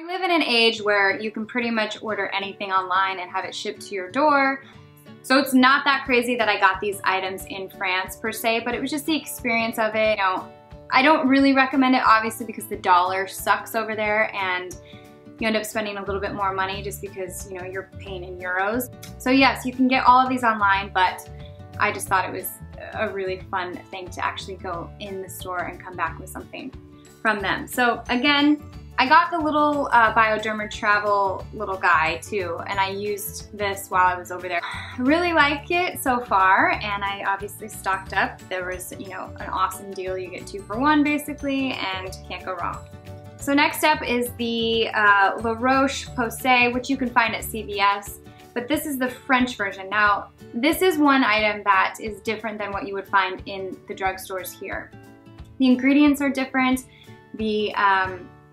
We live in an age where you can pretty much order anything online and have it shipped to your door. So it's not that crazy that I got these items in France per se, but it was just the experience of it. You know, I don't really recommend it obviously because the dollar sucks over there and you end up spending a little bit more money just because, you know, you're paying in euros. So yes, you can get all of these online, but I just thought it was a really fun thing to actually go in the store and come back with something from them. So again, I got the little Bioderma Travel little guy too, and I used this while I was over there. I really like it so far, and I obviously stocked up. There was, you know, an awesome deal. You get 2 for 1 basically, and can't go wrong. So next up is the LaRoche Posay, which you can find at CVS, but this is the French version. Now, this is one item that is different than what you would find in the drugstores here. The ingredients are different,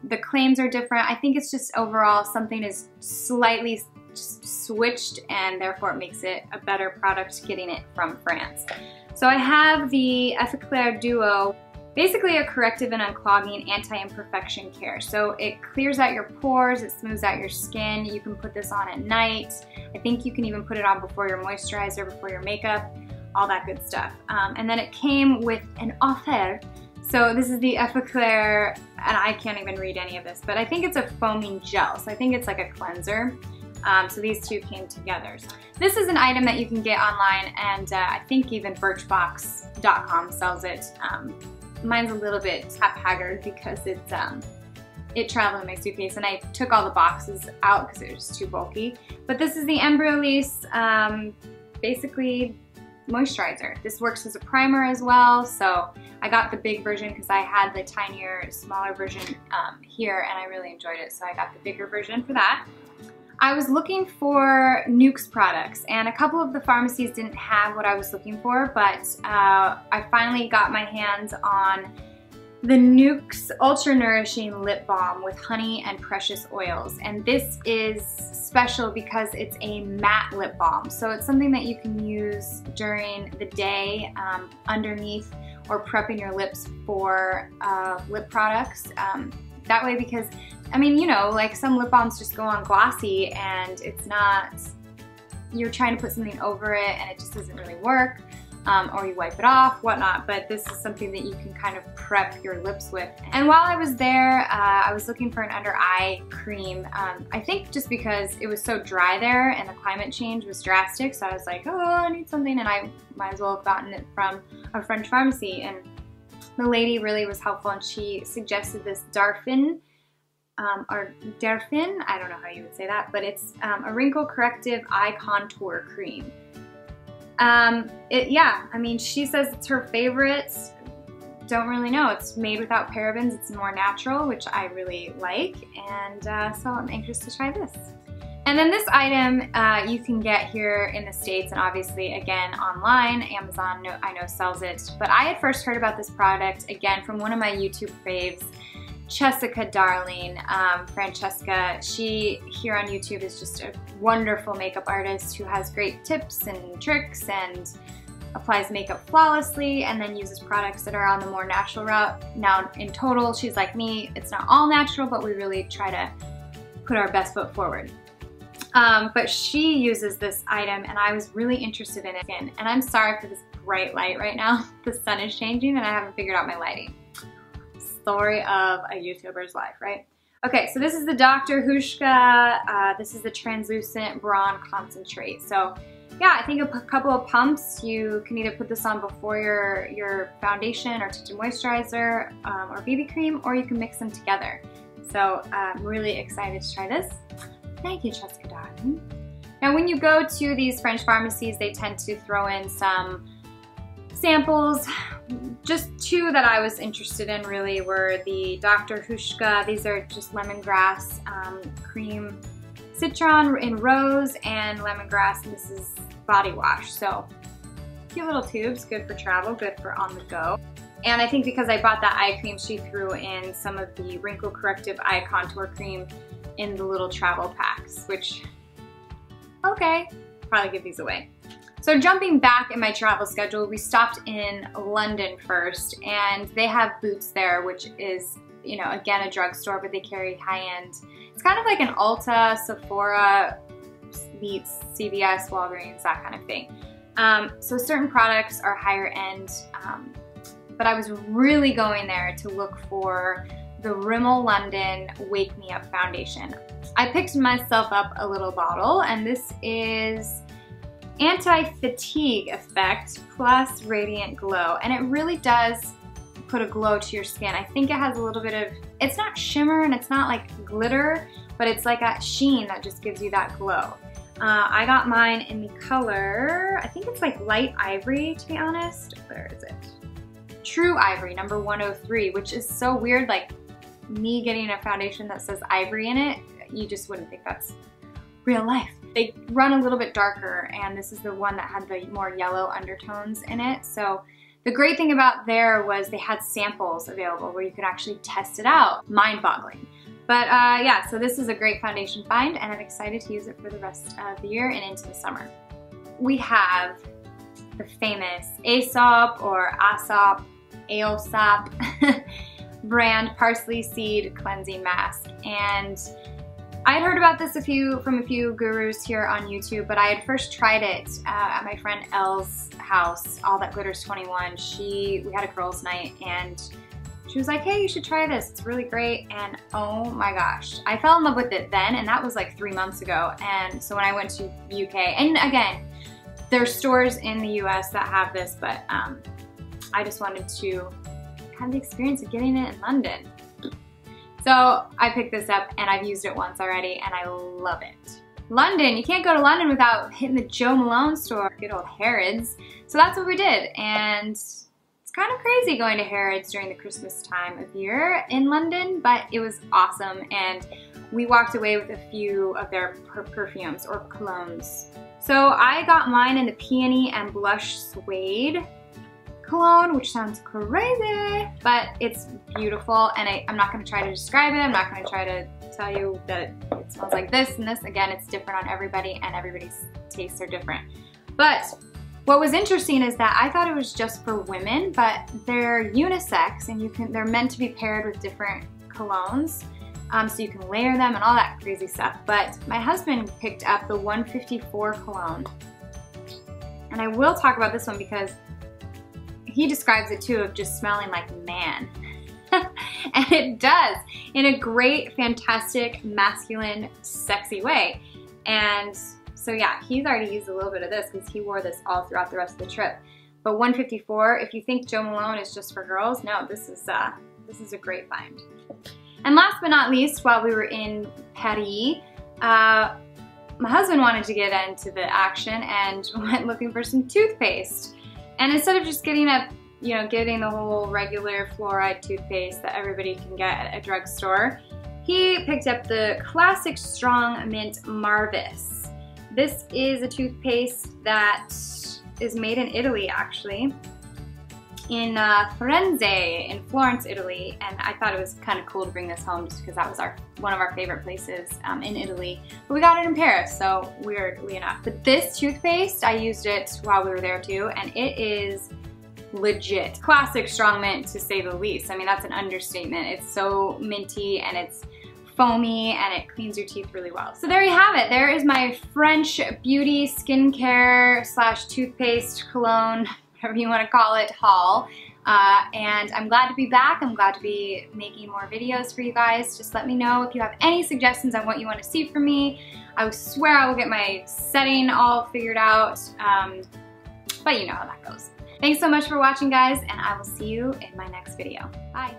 the claims are different. I think it's just overall something is slightly switched and therefore it makes it a better product getting it from France. So I have the Effaclar Duo, basically a corrective and unclogging anti-imperfection care. So it clears out your pores, it smooths out your skin. You can put this on at night. I think you can even put it on before your moisturizer, before your makeup, all that good stuff. And then it came with an offer. So this is the Effaclar, and I can't even read any of this, but I think it's a foaming gel. So I think it's like a cleanser. So these two came together. This is an item that you can get online, and I think even Birchbox.com sells it. Mine's a little bit haphazard because it traveled in my suitcase, and I took all the boxes out because it was too bulky. But this is the Embryolisse, basically moisturizer. This works as a primer as well, so I got the big version because I had the tinier, smaller version here, and I really enjoyed it, so I got the bigger version for that. I was looking for Nukes products, and a couple of the pharmacies didn't have what I was looking for, but I finally got my hands on the Nukes Ultra Nourishing Lip Balm with honey and precious oils. And this is special because it's a matte lip balm. So it's something that you can use during the day underneath or prepping your lips for lip products. That way, because I mean, you know, like some lip balms just go on glossy and it's not, you're trying to put something over it and it just doesn't really work, or you wipe it off, whatnot, but this is something that you can kind of prep your lips with. And while I was there, I was looking for an under eye cream, I think just because it was so dry there and the climate change was drastic, so I was like, oh, I need something, and I might as well have gotten it from a French pharmacy. And the lady really was helpful, and she suggested this Darphin, or Darphin, I don't know how you would say that, but it's a wrinkle corrective eye contour cream. Yeah, I mean, she says it's her favorite. Don't really know. It's made without parabens. It's more natural, which I really like, and so I'm anxious to try this. And then this item you can get here in the States, and obviously again online. Amazon, I know sells it, but I had first heard about this product again from one of my YouTube faves, Jessica Darling, Francesca. She here on YouTube is just a wonderful makeup artist who has great tips and tricks and applies makeup flawlessly and then uses products that are on the more natural route. Now in total, she's like me, it's not all natural, but we really try to put our best foot forward. But she uses this item and I was really interested in it. And I'm sorry for this bright light right now. The sun is changing and I haven't figured out my lighting. Story of a YouTuber's life, right? Okay, so this is the Dr. Hauschka. This is the translucent bronze concentrate. So yeah, I think a couple of pumps. You can either put this on before your foundation or tinted moisturizer or BB cream, or you can mix them together. So I'm really excited to try this. Thank you, Jessica Darling. Now when you go to these French pharmacies, they tend to throw in some samples. Just 2 that I was interested in really were the Dr. Hauschka. These are just lemongrass cream, citron in rose, and lemongrass, and this is body wash. So cute little tubes, good for travel, good for on the go. And I think because I bought that eye cream, she threw in some of the wrinkle corrective eye contour cream in the little travel packs, which, okay, probably give these away. So jumping back in my travel schedule, we stopped in London first, and they have Boots there, which is you know, again, a drugstore, but they carry high-end. It's kind of like an Ulta, Sephora meets CVS, Walgreens, that kind of thing. So certain products are higher end, but I was really going there to look for the Rimmel London Wake Me Up Foundation. I picked myself up a little bottle, and this is Anti-Fatigue Effect plus Radiant Glow, and it really does put a glow to your skin. I think it has a little bit of, it's not shimmer and it's not like glitter, but it's like a sheen that just gives you that glow. I got mine in the color, I think it's like light ivory, to be honest. Where is it? True Ivory, number 103, which is so weird, like me getting a foundation that says ivory in it, you just wouldn't think that's real life. They run a little bit darker, and this is the one that had the more yellow undertones in it. So the great thing about there was they had samples available where you could actually test it out. Mind-boggling. But yeah, so this is a great foundation find, and I'm excited to use it for the rest of the year and into the summer. We have the famous Aesop or Aesop brand Parsley Seed Cleansing Mask. And I had heard about this from a few gurus here on YouTube, but I had first tried it at my friend Elle's house, All That Glitters 21. We had a girls' night, and she was like, hey, you should try this, it's really great. And oh my gosh, I fell in love with it then, and that was like 3 months ago. And so when I went to UK, and again, there's stores in the US that have this, but I just wanted to have the experience of getting it in London. So I picked this up, and I've used it once already, and I love it. London, you can't go to London without hitting the Joe Malone store, good old Harrods. So that's what we did, and it's kind of crazy going to Harrods during the Christmas time of year in London, but it was awesome, and we walked away with a few of their perfumes or colognes. So I got mine in the Peony and Blush Suede cologne, which sounds crazy, but it's beautiful, and I'm not going to try to describe it. I'm not going to try to tell you that it smells like this and this. Again, it's different on everybody, and everybody's tastes are different. But what was interesting is that I thought it was just for women, but they're unisex, and they're meant to be paired with different colognes, so you can layer them and all that crazy stuff. But my husband picked up the 154 cologne, and I will talk about this one because he describes it too of just smelling like man. And it does, in a great, fantastic, masculine, sexy way. And so yeah, he's already used a little bit of this because he wore this all throughout the rest of the trip. But 154, if you think Joe Malone is just for girls, no, this is a great find. And last but not least, while we were in Paris, my husband wanted to get into the action and went looking for some toothpaste. And instead of just getting the whole regular fluoride toothpaste that everybody can get at a drugstore, he picked up the classic strong mint Marvis. This is a toothpaste that is made in Italy, actually, in Firenze, in Florence, Italy. And I thought it was kind of cool to bring this home just because that was one of our favorite places in Italy. But we got it in Paris, so weirdly enough. But this toothpaste, I used it while we were there too, and it is legit. Classic strong mint, to say the least. I mean, that's an understatement. It's so minty, and it's foamy, and it cleans your teeth really well. So there you have it. There is my French beauty, skincare / toothpaste, cologne, whatever you want to call it, haul. And I'm glad to be back. I'm glad to be making more videos for you guys. Just let me know if you have any suggestions on what you want to see from me. I swear I will get my setting all figured out, but you know how that goes. Thanks so much for watching, guys, and I will see you in my next video. Bye.